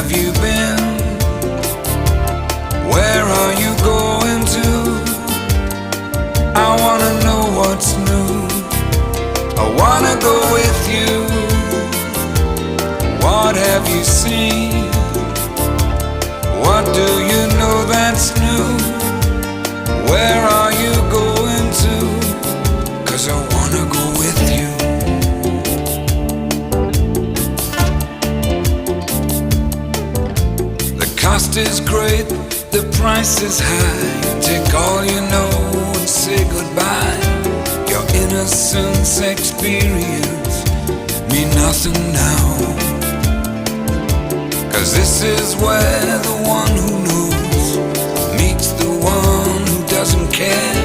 have you been? Where are you going to? I wanna know what's new. I wanna go with you. What have you seen? What do you know that's new? Where are you going to? 'Cause I wanna go with you. The cost is great, the price is high. Take all you know and say goodbye. Your innocence experience mean nothing now. 'Cause this is where the one who knows meets the one who doesn't care.